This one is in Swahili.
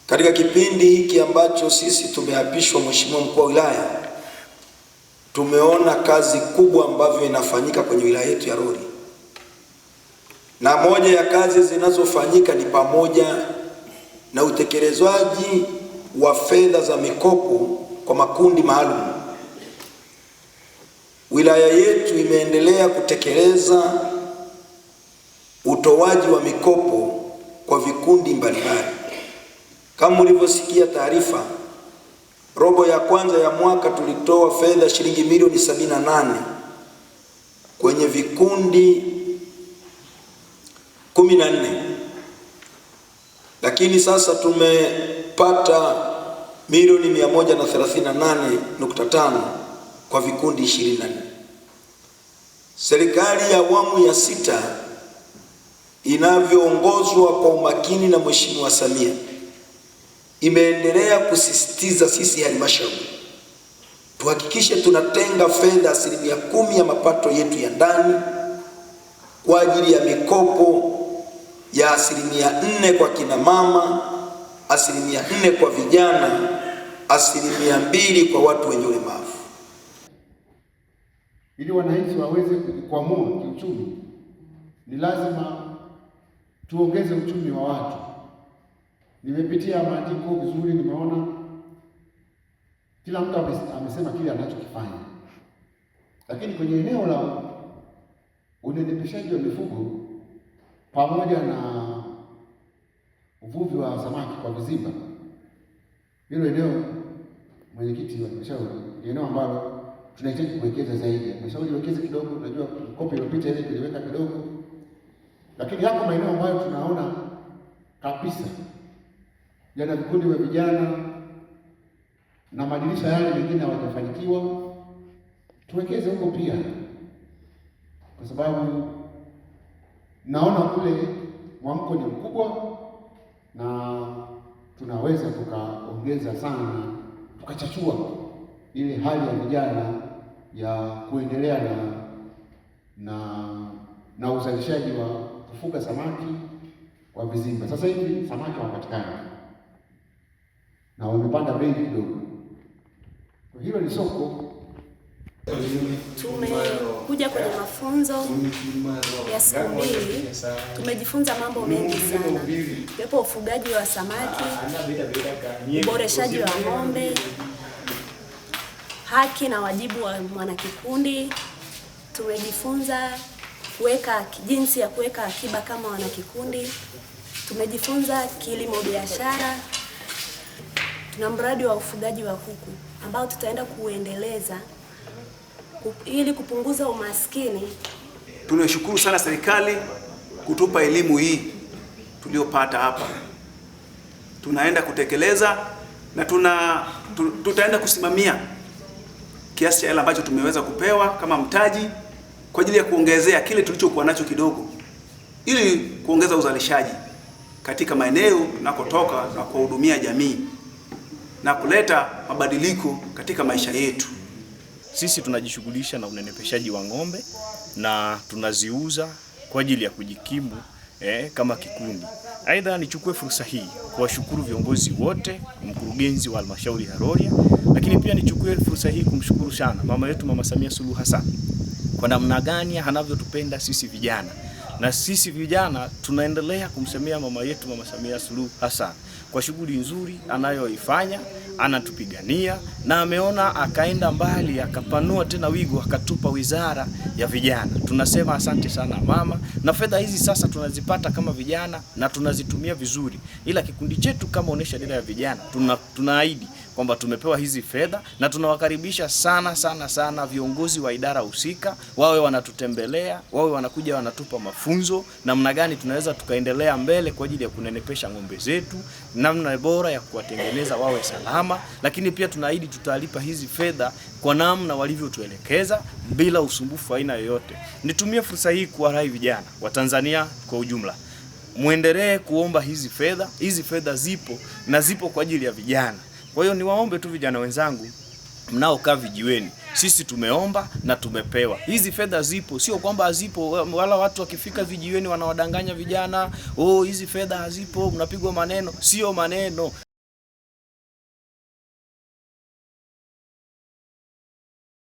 Katika kipindi hiki ambacho sisi tumeapishwa Mheshimiwa Mkuu wa Wilaya, tumeona kazi kubwa ambavyo inafanyika kwenye wilaya yetu ya Rorya, na moja ya kazi zinazofanyika ni pamoja na utekelezwaji wa fedha za mikopo kwa makundi maalum. Wilaya yetu imeendelea kutekeleza utoaji wa mikopo kwa vikundi mbalimbali. Kama mlivyosikia taarifa, robo ya kwanza ya mwaka tulitoa fedha shilingi milioni 78 kwenye vikundi 14, lakini sasa tumepata milioni 138.5 kwa vikundi 24. Serikali ya awamu ya 6 inavyoongozwa kwa umakini na Mheshimiwa Samia imeendelea kusisitiza sisi halmashauri tuhakikishe tunatenga fedha 10% ya mapato yetu ya ndani kwa ajili ya mikopo ya 4% kwa kina mama, 4% kwa vijana, 2% kwa watu wenye ulemavu, ili wananchi waweze kujikwamua kiuchumi. Ni lazima tuongeze uchumi wa watu. Nimepitia maandiko vizuri, nimeona kila mtu amesema kile anachokifanya, lakini kwenye eneo la unenepeshaji wa mifugo pamoja na uvuvi wa samaki kwa vizimba, hilo eneo, mwenyekiti wa halmashauri, ni eneo ambalo tunahitaji kuwekeza zaidi. Halmashauri iwekeze kidogo, unajua mkopo iliyopita ile tuliweka kidogo, lakini hapo maeneo ambayo tunaona kabisa yana vikundi vya vijana na madirisha yale mengine hawajafanikiwa, tuwekeze huko pia, kwa sababu naona kule mwamko ni mkubwa na tunaweza tukaongeza sana, tukachachua ile hali ya vijana ya kuendelea na uzalishaji wa kufuga samaki kwa vizimba. Sasa hivi samaki hawapatikani na wamepanda bei kidogo, kwa hilo ni soko. Tumekuja kwenye mafunzo ya siku 2, tumejifunza mambo mengi sana, ikiwepo ufugaji wa samaki, uboreshaji wa ng'ombe, haki na wajibu wa mwanakikundi. Tumejifunza jinsi ya kuweka akiba kama wanakikundi. Tumejifunza kilimo biashara. Tuna mradi wa ufugaji wa kuku ambao tutaenda kuendeleza ili kupunguza umaskini. Tunashukuru sana serikali kutupa elimu hii tuliyopata hapa. Tunaenda kutekeleza na tutaenda kusimamia kiasi cha hela ambacho tumeweza kupewa kama mtaji kwa ajili ya kuongezea kile tulichokuwa nacho kidogo, ili kuongeza uzalishaji katika maeneo tunakotoka na kuhudumia jamii na kuleta mabadiliko katika maisha yetu. Sisi tunajishughulisha na unenepeshaji wa ng'ombe na tunaziuza kwa ajili ya kujikimu kama kikundi. Aidha, nichukue fursa hii kuwashukuru viongozi wote, mkurugenzi wa halmashauri ya Rorya, lakini pia nichukue fursa hii kumshukuru sana mama yetu Mama Samia Suluhu Hassan kwa namna gani anavyotupenda sisi vijana, na sisi vijana tunaendelea kumsemea mama yetu Mama Samia Suluhu Hassan kwa shughuli nzuri anayoifanya, anatupigania, na ameona akaenda mbali, akapanua tena wigo, akatupa wizara ya vijana. Tunasema asante sana mama, na fedha hizi sasa tunazipata kama vijana na tunazitumia vizuri. Ila kikundi chetu kama Onesha Dira ya Vijana tunaahidi kwamba tumepewa hizi fedha, na tunawakaribisha sana viongozi wa idara husika wawe wanatutembelea, wawe wanakuja wanatupa mafunzo namna gani tunaweza tukaendelea mbele kwa ajili ya kunenepesha ng'ombe zetu, namna bora ya kuwatengeneza wawe salama. Lakini pia tunaahidi tutalipa hizi fedha kwa namna walivyotuelekeza bila usumbufu aina yoyote. Nitumie fursa hii kuwarai vijana wa Tanzania kwa ujumla, muendelee kuomba hizi fedha. Hizi fedha zipo na zipo kwa ajili ya vijana. Kwa hiyo niwaombe tu vijana wenzangu mnaokaa vijiweni, sisi tumeomba na tumepewa. Hizi fedha zipo, sio kwamba hazipo. Wala watu wakifika vijiweni wanawadanganya vijana, hizi fedha hazipo, mnapigwa maneno. Sio maneno.